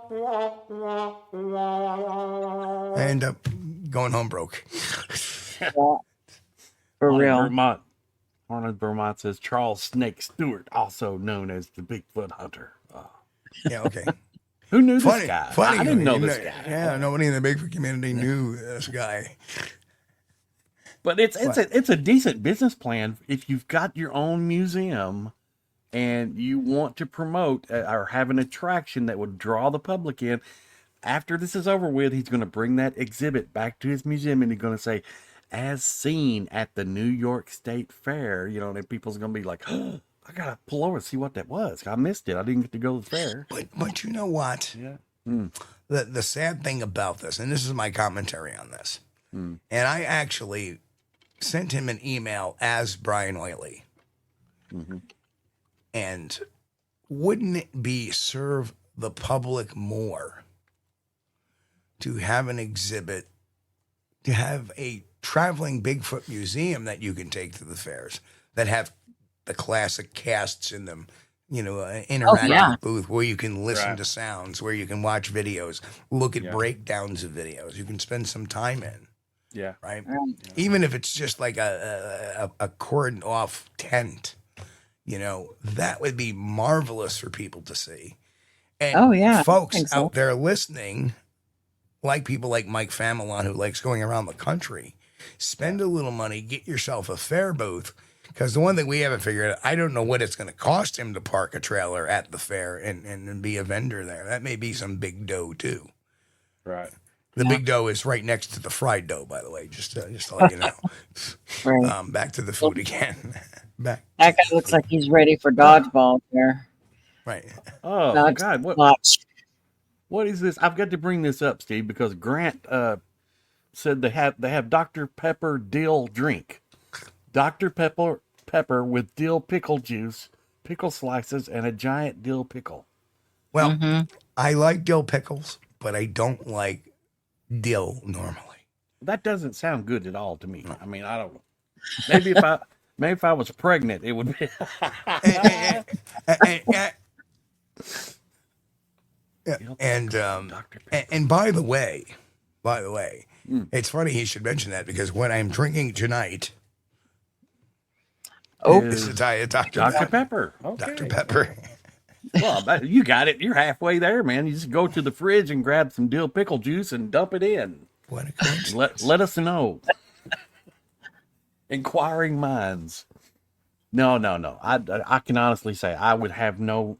end up going home broke. For real. Arnold Vermont says Charles Snake Stewart, also known as the Bigfoot Hunter. Yeah, okay. Who knew this guy? Funny. I didn't know this guy. Yeah, nobody in the Bigfoot community knew this guy. But it's a decent business plan if you've got your own museum and you want to promote or have an attraction that would draw the public in. After this is over with, he's going to bring that exhibit back to his museum and he's going to say, as seen at the New York State Fair, you know, and people's going to be like, oh, I got to pull over and see what that was. I missed it. I didn't get to go to the fair. But you know what? Yeah. The sad thing about this, and this is my commentary on this, and I actually sent him an email as Brian Oiley. And wouldn't it be serve the public more to have an exhibit, to have a traveling Bigfoot museum that you can take to the fairs that have the classic casts in them, you know, interactive booth where you can listen to sounds, where you can watch videos, look at breakdowns of videos, you can spend some time in. Yeah. Right. Even if it's just like a cordoned off tent, you know, that would be marvelous for people to see. And folks out there listening, like people like Mike Famelon, who likes going around the country, spend a little money, get yourself a fair booth. Because the one thing we haven't figured out, I don't know what it's going to cost him to park a trailer at the fair and be a vendor there. That may be some big dough too. Right. The big dough is right next to the fried dough, by the way, just to let you know. Right. Back to the food again. That guy looks like he's ready for dodgeball there. Right. Oh, Dodge- God. What is this? I've got to bring this up, Steve, because Grant said they have Dr. Pepper dill drink. Dr. Pepper with dill pickle juice, pickle slices, and a giant dill pickle. Well, I like dill pickles, but I don't like dill normally. That doesn't sound good at all to me. I mean, I don't know. Maybe if I was pregnant, it would be. And by the way, it's funny he should mention that because what I'm drinking tonight is Dr. Pepper. Okay. Dr. Pepper. Well, you got it. You're halfway there, man. You just go to the fridge and grab some dill pickle juice and dump it in. What a coincidence. Let us know. Inquiring minds. No. I can honestly say I would have no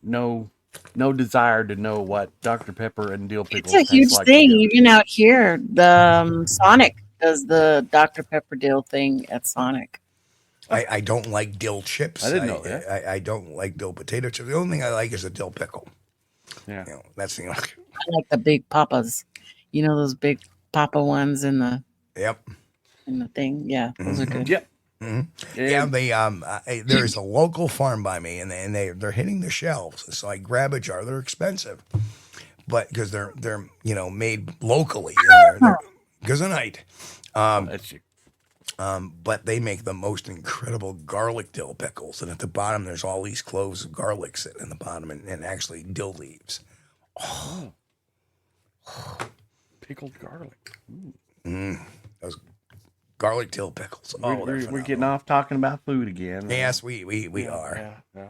desire to know what Dr. Pepper and dill pickles It's a huge like thing. together. Even out here, the Sonic does the Dr. Pepper dill thing at Sonic. I don't like dill chips. I didn't know that. I don't like dill potato chips. The only thing I like is a dill pickle. Yeah. You know, that's the only. I like the big papas. You know those big papa ones in the thing. Yeah, those are good. Yep. Mm-hmm. Yeah, they there's a local farm by me, and they're hitting the shelves. So I grab a jar. They're expensive, but because they're made locally. Because of night. But they make the most incredible garlic dill pickles, and at the bottom there's all these cloves of garlic sitting in the bottom, and actually dill leaves. Oh. Pickled garlic. Those garlic dill pickles. Oh, we're getting off talking about food again. Yes, we are. Yeah.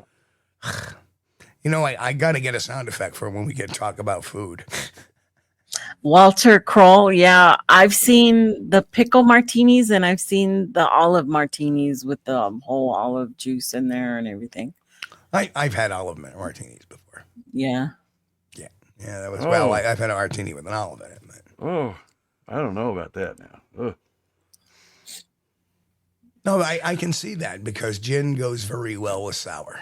You know, I got to get a sound effect for when we get to talk about food. Walter Kroll, yeah. I've seen the pickle martinis and I've seen the olive martinis with the whole olive juice in there and everything. I've had olive martinis before. Yeah. Yeah, that was well. I've had a martini with an olive in it. But. Oh, I don't know about that now. Ugh. No, I can see that because gin goes very well with sour.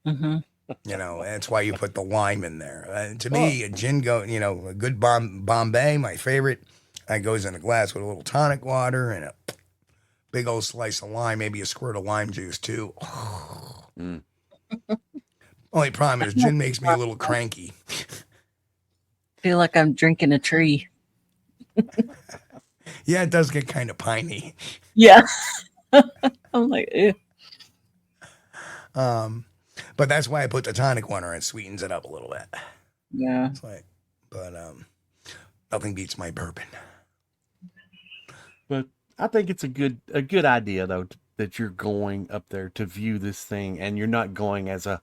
Mm-hmm. You know, that's why you put the lime in there. To me, a gin a good Bombay, my favorite, that goes in a glass with a little tonic water and a big old slice of lime, maybe a squirt of lime juice too. Only problem is gin makes me a little cranky. feel like I'm drinking a tree. Yeah, it does get kind of piney. Yeah. I'm like, ew. But that's why I put the tonic water and sweetens it up a little bit. Yeah. It's like, but nothing beats my bourbon. But I think it's a good idea though that you're going up there to view this thing, and you're not going as a,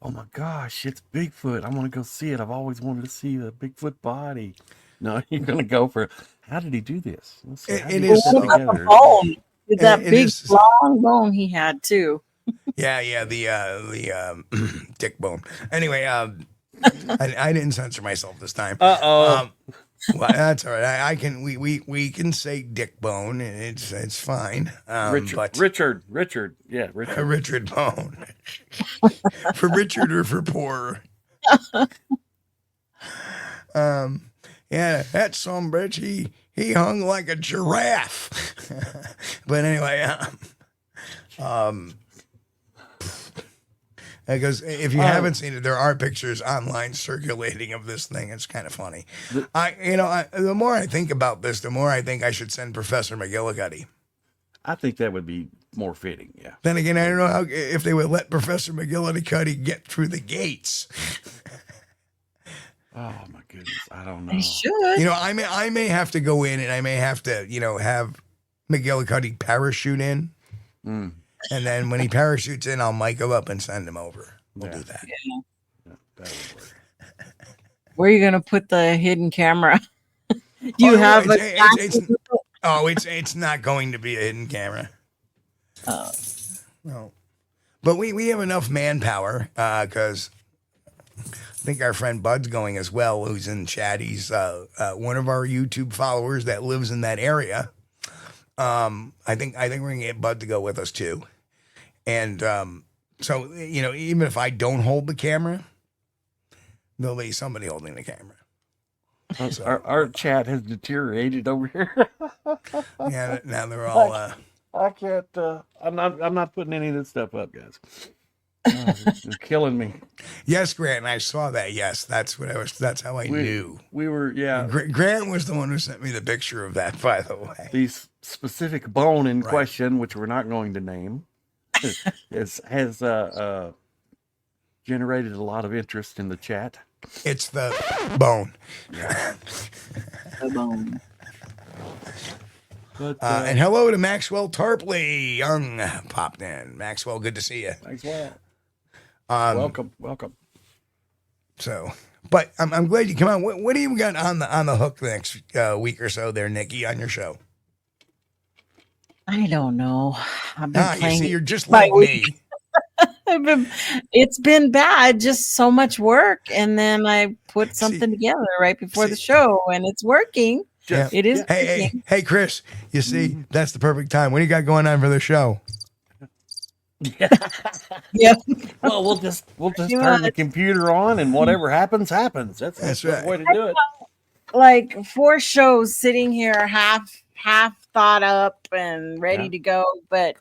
oh my gosh, it's Bigfoot. I want to go see it. I've always wanted to see the Bigfoot body. No, you're going to go for, how did he do this? Let's see, how did he is put so- that together? Bone. With that It big is- long bone he had too. Yeah, the dick bone. Anyway, I didn't censor myself this time. Uh-oh. Well, that's all right. I can we can say dick bone. It's fine. Richard. Yeah, Richard. Richard Bone. For Richard or for poor. Yeah, that son of a bitch, he hung like a giraffe. But anyway, because if you haven't seen it, there are pictures online circulating of this thing. It's kind of funny. The more I think about this, the more I think I should send Professor McGillicuddy. I think that would be more fitting, yeah. Then again, I don't know if they would let Professor McGillicuddy get through the gates. Oh my goodness, I don't know. He should. I may have to go in and I may have to, have McGillicuddy parachute in. Mm. And then when he parachutes in, I'll mic him up and send him over. We'll do that. Yeah, that would work. Where are you gonna put the hidden camera? You have it's not going to be a hidden camera. No. But we have enough manpower because I think our friend Bud's going as well, who's in chat. He's one of our YouTube followers that lives in that area. I think we're gonna get Bud to go with us too. And so even if I don't hold the camera, there'll be somebody holding the camera. So, Our chat has deteriorated over here. yeah, now they're all. I can't. I'm not putting any of this stuff up, guys. Oh, it's killing me. Yes, Grant, I saw that. Yes, that's what I was. That's how I knew. We were, yeah. Grant was the one who sent me the picture of that, by the way. The specific bone in question, which we're not going to name, has generated a lot of interest in the chat. It's the bone. the bone. But, and hello to Maxwell Tarpley, young popped in. Maxwell, good to see you. Thanks, well. Welcome. So, but I'm glad you come on. What do you got on the hook the next week or so there, Nikki, on your show? I don't know. I've been playing. You see, you're just like me. It's been bad, just so much work, and then I put something together right before the show, and it's working. Yeah. It is. Hey, Chris. You see, that's the perfect time. What do you got going on for the show? Yeah. Well, we'll just turn the computer on, and whatever happens. That's right. the way to do it. Like 4 shows sitting here, half thought up and ready to go, but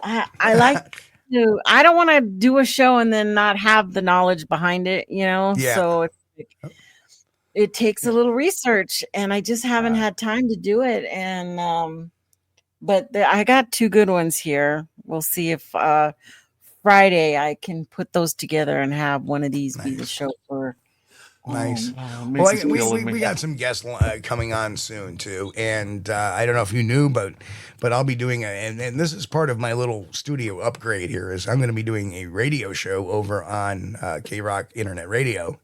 I like to. I don't want to do a show and then not have the knowledge behind it, Yeah. So it's it takes a little research, and I just haven't had time to do it. And but I got 2 good ones here. We'll see if Friday I can put those together and have one of these be the show for. Nice. Well, we got some guests coming on soon too, and I don't know if you knew, but I'll be doing and this is part of my little studio upgrade here. Is I'm going to be doing a radio show over on K-Rock Internet Radio.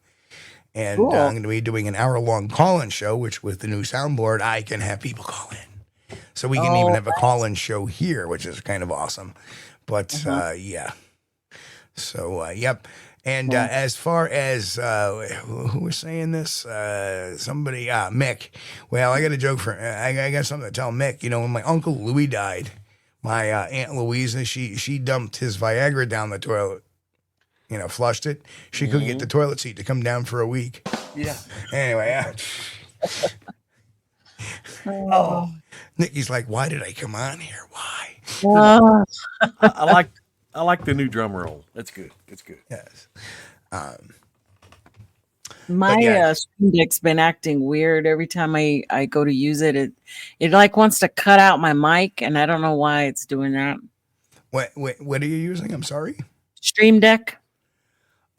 And Cool. I'm going to be doing an hour-long call-in show, which with the new soundboard, I can have people call in. So we can even have a call-in show here, which is kind of awesome. But, yeah. So, yep. And as far as, who was saying this? Somebody, Mick. Well, I got a joke for, I got something to tell Mick. When my Uncle Louis died, my Aunt Louisa, she dumped his Viagra down the toilet. Flushed it. She couldn't get the toilet seat to come down for a week. Yeah. Anyway, Nikki's like, why did I come on here? Why? I like the new drum roll. That's good. It's good. Yes. My yeah. Stream Deck's been acting weird every time I go to use it. It like wants to cut out my mic, and I don't know why it's doing that. What are you using? I'm sorry. Stream Deck.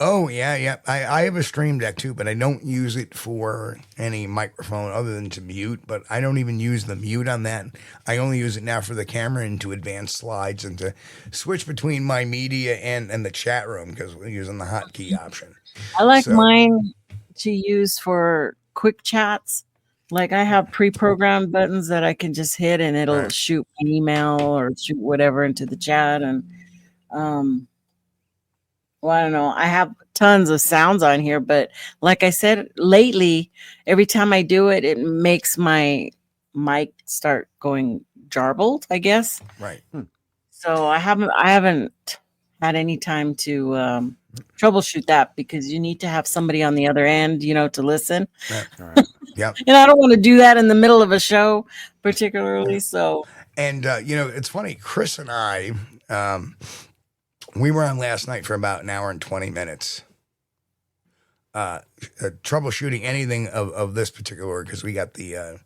Oh yeah. I have a Stream Deck too, but I don't use it for any microphone other than to mute. But I don't even use the mute on that. I only use it now for the camera and to advance slides and to switch between my media and the chat room because we're using the hotkey option. I like So- mine to use for quick chats. Like I have pre-programmed buttons that I can just hit and it'll Right. shoot an email or shoot whatever into the chat. And well, I don't know. I have tons of sounds on here, but like I said, lately, every time I do it, it makes my mic start going jarbled, I guess. Right. So I haven't had any time to troubleshoot that because you need to have somebody on the other end, to listen. Right. All right. Yep. And I don't want to do that in the middle of a show, particularly. So And it's funny. Chris and I, we were on last night for about an hour and 20 minutes. Troubleshooting anything of this particular because we got the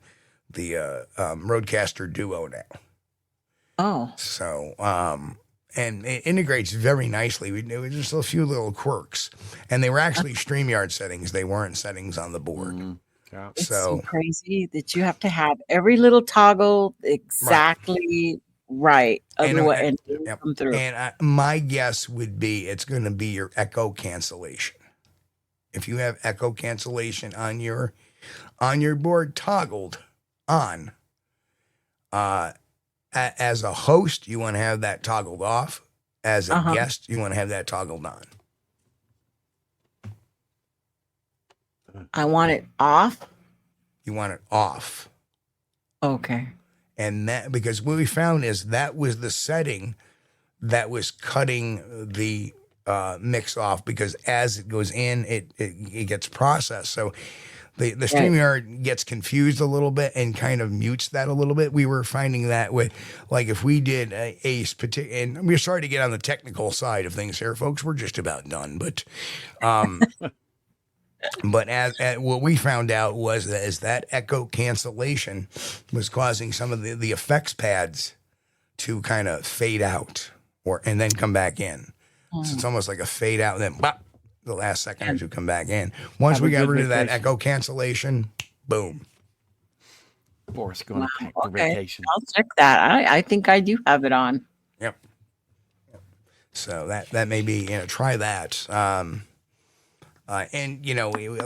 Rodecaster Duo now. oh, So and it integrates very nicely. There were just a few little quirks, and they were actually StreamYard settings. They weren't settings on the board. Yeah. it's so So crazy that you have to have every little toggle exactly right. Otherwise, and it will yep. come through. And my guess would be it's going to be your echo cancellation. If you have echo cancellation on your board toggled on, as a host, you want to have that toggled off. As a guest, you want to have that toggled on. I want it off. You want it off. Okay. And that, because what we found is that was the setting that was cutting the mix off, because as it goes in, it gets processed. So the StreamYard gets confused a little bit and kind of mutes that a little bit. We were finding that with, like, if we did a particular, and we're sorry to get on the technical side of things here, folks. We're just about done, but but as what we found out was that echo cancellation was causing some of the effects pads to kind of fade out and then come back in. So it's almost like a fade out and then bop, the last second or two come back in. Once we got rid of that echo cancellation, boom. Forrest going to pack for Okay. vacation. I'll check that. I think I do have it on. Yep. So that may be, try that. And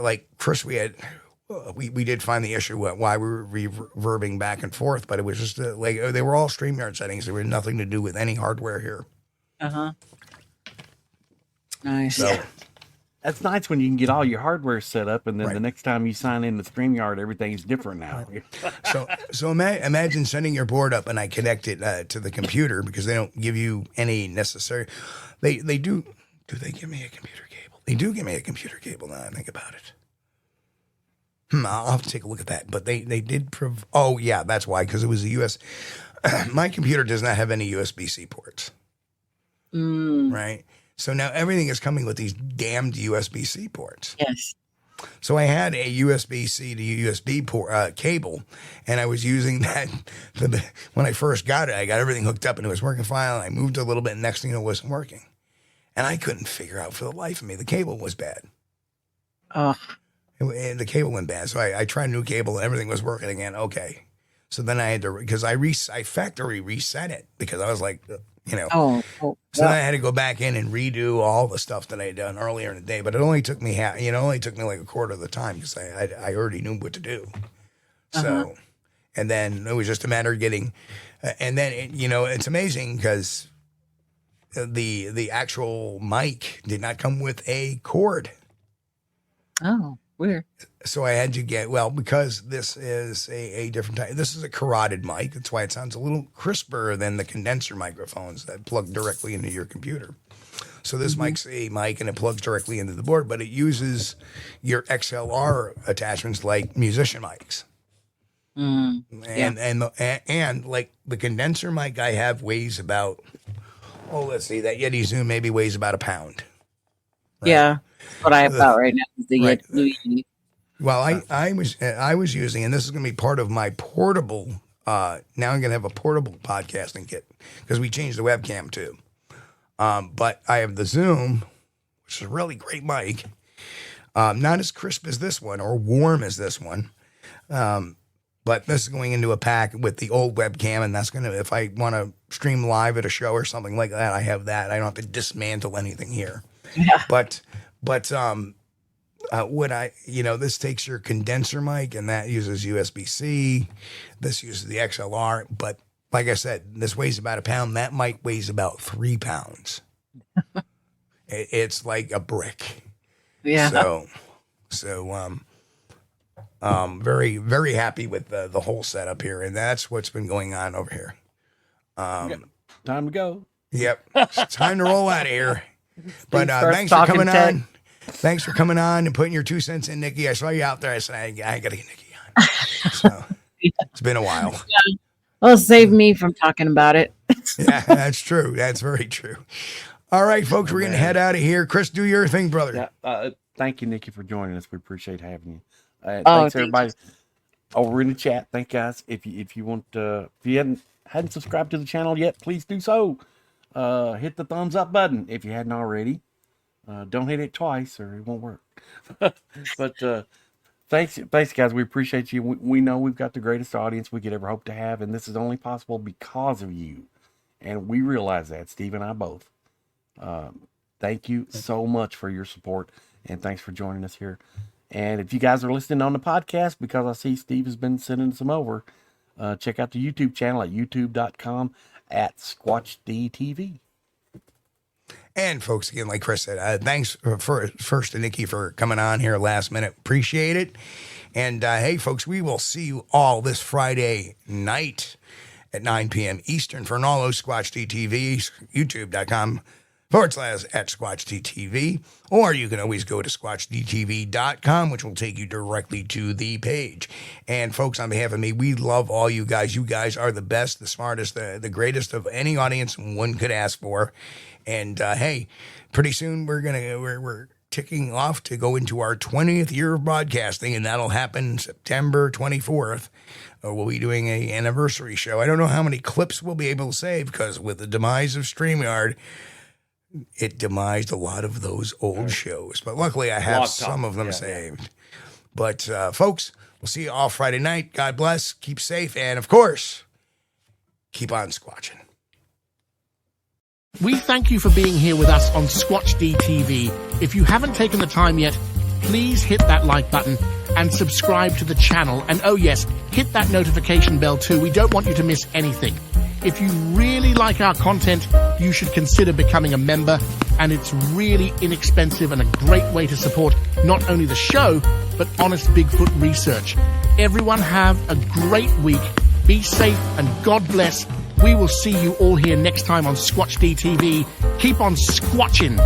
like Chris, we did find the issue why we were reverbing back and forth, but it was just like they were all StreamYard settings. They were nothing to do with any hardware here. Nice. So That's nice when you can get all your hardware set up, and then Right. the next time you sign in the StreamYard, everything's different now. so imagine setting your board up and I connect it to the computer, because they don't give you any necessary. They do. Do they give me a computer cable? They do give me a computer cable now I think about it. I'll have to take a look at that. But they did oh yeah, that's why, because it was a US. My computer does not have any USB-C ports. Right. So now everything is coming with these damned USB-C ports. Yes. So I had a USB-C to USB port, cable, and I was using that. When I first got it, I got everything hooked up and it was working fine. I moved a little bit, and next thing you know, it wasn't working. And I couldn't figure out for the life of me. The cable was bad. Oh, And the cable went bad. So I tried a new cable and everything was working again. Okay. So then I had to, because I factory reset it, because I was like, oh, So then I had to go back in and redo all the stuff that I had done earlier in the day. But it only took me like a quarter of the time, because I already knew what to do. So, and then it was just a matter of getting, and then, it's amazing because the actual mic did not come with a cord. oh, weird. So I had to get, because this is a different type. This is a carotid mic. That's why it sounds a little crisper than the condenser microphones that plug directly into your computer. So this mic's a mic, and it plugs directly into the board, but it uses your XLR attachments like musician mics. And like the condenser mic I have weighs about, let's see, that Yeti Zoom maybe weighs about a pound. Right? Yeah. That's what I have about right now. Right. Louis. Well, I was using, and this is going to be part of my portable. Now I'm going to have a portable podcasting kit because we changed the webcam too. But I have the Zoom, which is a really great mic. Not as crisp as this one or warm as this one. But this is going into a pack with the old webcam, and that's going to, if I want to stream live at a show or something like that, I have that. I don't have to dismantle anything here. Yeah. But when this takes your condenser mic, and that uses USB-C. This uses the XLR. But like I said, this weighs about 1 pound. That mic weighs about 3 pounds. It's like a brick. Yeah. So very, very happy with the whole setup here, and that's what's been going on over here. Time to go. Yep, it's time to roll out of here. But thanks for talking coming tech. on. Thanks for coming on and putting your 2 cents in, Nikki. I saw you out there. I said, I got to get Nikki on. So it's been a while. Well, save me from talking about it. Yeah, that's true. That's very true. All right, folks, we're going to head out of here. Chris, do your thing, brother. Yeah, thank you, Nikki, for joining us. We appreciate having you. Thanks, thank everybody. Over in the chat. Thank you, guys. If you want, if you hadn't subscribed to the channel yet, please do so. Hit the thumbs up button if you hadn't already. Don't hit it twice or it won't work. But thanks, guys. We appreciate you. We know we've got the greatest audience we could ever hope to have, and this is only possible because of you. And we realize that, Steve and I both. Thank you so much for your support, and thanks for joining us here. And if you guys are listening on the podcast, because I see Steve has been sending some over, check out the YouTube channel at youtube.com/Squatch-D TV. And folks, again, like Chris said, thanks first to Nikki for coming on here last minute. Appreciate it. And hey, folks, we will see you all this Friday night at 9 p.m. Eastern for an all those Squatch-D TV, youtube.com/@Squatch-D TV. Or you can always go to SquatchDTV.com, which will take you directly to the page. And folks, on behalf of me, we love all you guys. You guys are the best, the smartest, the greatest of any audience one could ask for. And hey, pretty soon we're ticking off to go into our 20th year of broadcasting, and that'll happen September 24th. We'll be doing an anniversary show. I don't know how many clips we'll be able to save because with the demise of StreamYard, it demised a lot of those old shows. But luckily, I have some of them saved. But folks, we'll see you all Friday night. God bless. Keep safe. And of course, keep on squatching. We thank you for being here with us on Squatch-D TV. If you haven't taken the time yet, please hit that like button and subscribe to the channel. And oh yes, hit that notification bell too. We don't want you to miss anything. If you really like our content, you should consider becoming a member. And it's really inexpensive and a great way to support not only the show, but honest Bigfoot research. Everyone have a great week. Be safe and God bless. We will see you all here next time on Squatch-D TV. Keep on squatching.